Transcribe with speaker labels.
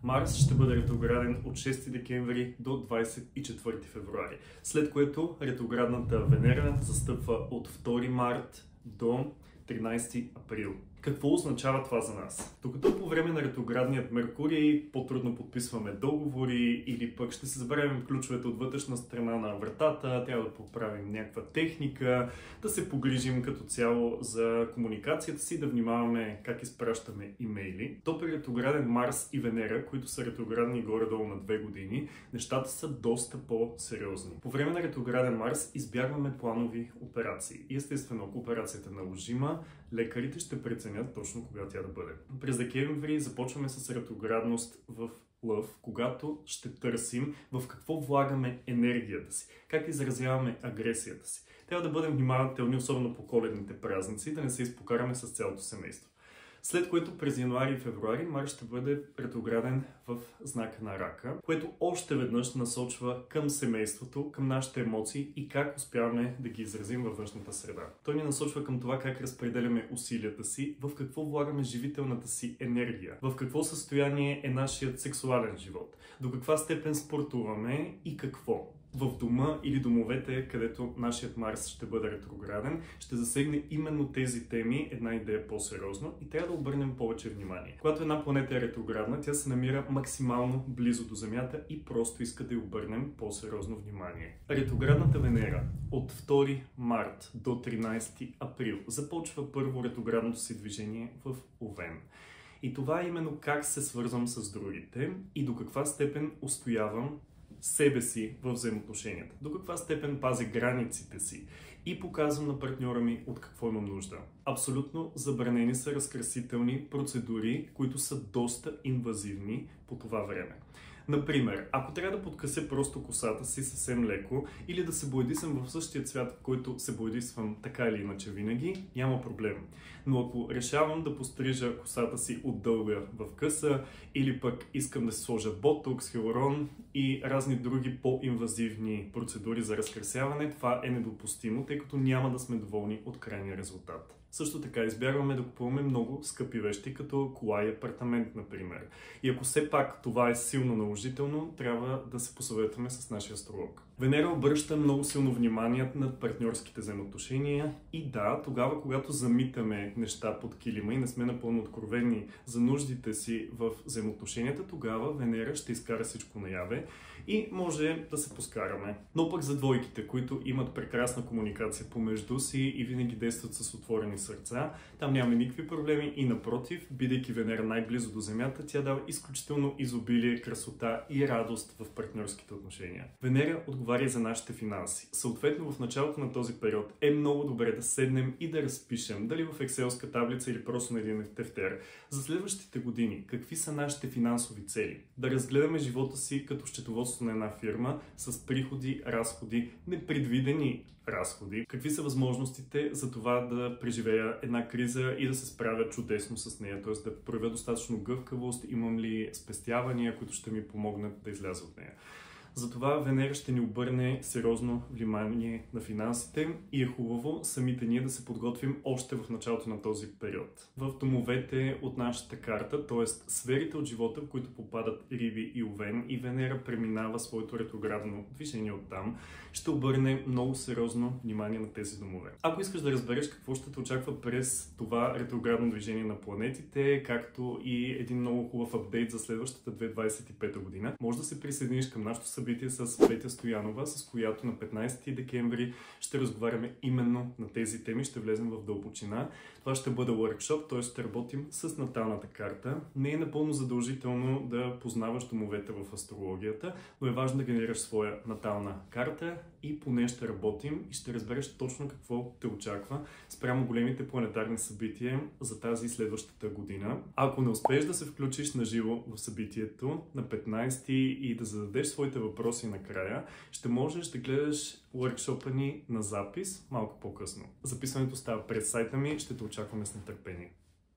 Speaker 1: Марс ще бъде ретрограден от 6 декември до 24 февруари, след което ретроградната Венера застъпва от 2 март до 13 април. Какво означава това за нас? Докато по време на ретроградният Меркурий по-трудно подписваме договори или пък ще се забравим ключовете от вътрешна страна на вратата, трябва да поправим някаква техника, да се погрижим като цяло за комуникацията си, да внимаваме как изпращаме имейли, то при ретрограден Марс и Венера, които са ретроградни горе-долу на 2 години, нещата са доста по-сериозни. По време на ретрограден Марс избягваме планови операции. И естествено, ако операцията е наложима, лекарите ще преценят точно кога тя да бъде. През декември започваме с ретроградност в Лъв, когато ще търсим в какво влагаме енергията си, как изразяваме агресията си. Трябва да бъдем внимателни, особено по коледните празници, да не се изпокараме с цялото семейство. След което през януари и февруари Марс ще бъде ретрограден в знака на Рака, което още веднъж насочва към семейството, към нашите емоции и как успяваме да ги изразим във външната среда. Той ни насочва към това как разпределяме усилията си, в какво влагаме живителната си енергия, в какво състояние е нашият сексуален живот, до каква степен спортуваме и какво. В дома или домовете, където нашият Марс ще бъде ретрограден, ще засегне именно тези теми една идея по-сериозно и трябва да обърнем повече внимание. Когато една планета е ретроградна, тя се намира максимално близо до Земята и просто иска да й обърнем по-сериозно внимание. Ретроградната Венера от 2 март до 13 април започва първо ретроградното си движение в Овен. И това е именно как се свързвам с другите и до каква степен устоявам себе си в взаимоотношенията, до каква степен пази границите си и показвам на партньора ми от какво имам нужда. Абсолютно забранени са разкрасителни процедури, които са доста инвазивни по това време. Например, ако трябва да подкъся просто косата си съвсем леко или да се боядисам в същия цвят, в който се боядисвам така или иначе винаги, няма проблем. Но ако решавам да пострижа косата си от дълга в къса или пък искам да си сложа ботокс, хиалурон и разни други по-инвазивни процедури за разкрасяване, това е недопустимо, тъй като няма да сме доволни от крайния резултат. Също така избягваме да купуваме много скъпи вещи, като кола и апартамент, например. И ако все пак това е силно наложително, трябва да се посъветваме с нашия астролог. Венера обръща много силно внимание на партньорските взаимоотношения и да, тогава, когато замитаме неща под килима и не сме напълно откровени за нуждите си в взаимоотношенията, тогава Венера ще изкара всичко наяве и може да се поскараме. Но пък за двойките, които имат прекрасна комуникация помежду си и винаги действат с отворени сърца, там няма никакви проблеми и напротив, бидейки Венера най-близо до Земята, тя дава изключително изобилие, красота и радост в партньорските отношения. Венера отговаря за нашите финанси. Съответно, в началото на този период е много добре да седнем и да разпишем, дали в екселска таблица или просто на един тефтер, за следващите години, какви са нашите финансови цели. Да разгледаме живота си като счетоводство на една фирма с приходи, разходи, непредвидени разходи. Какви са възможностите за това да преживея една криза и да се справя чудесно с нея, т.е. да проявя достатъчно гъвкавост, имам ли спестявания, които ще ми помогнат да изляза от нея. Затова Венера ще ни обърне сериозно внимание на финансите и е хубаво самите ние да се подготвим още в началото на този период. В домовете от нашата карта, т.е. сферите от живота, в които попадат Риби и Овен и Венера преминава своето ретроградно движение оттам, ще обърне много сериозно внимание на тези домове. Ако искаш да разбереш какво ще те очаква през това ретроградно движение на планетите, както и един много хубав апдейт за следващата 2025 година, може да се присъединиш към нашото събитие с Петя Стоянова, с която на 15 декември ще разговаряме именно на тези теми, ще влезем в дълбочина. Това ще бъде workshop, т.е. ще работим с наталната карта. Не е напълно задължително да познаваш домовете в астрологията, но е важно да генерираш своя натална карта и по нея ще работим и ще разбереш точно какво те очаква спрямо големите планетарни събития за тази следващата година. Ако не успееш да се включиш на живо в събитието на 15 и да зададеш своите въпроси накрая, ще можеш да гледаш workshop-а ни на запис малко по-късно. Записването става през сайта ми, ще те очакваме с нетърпение.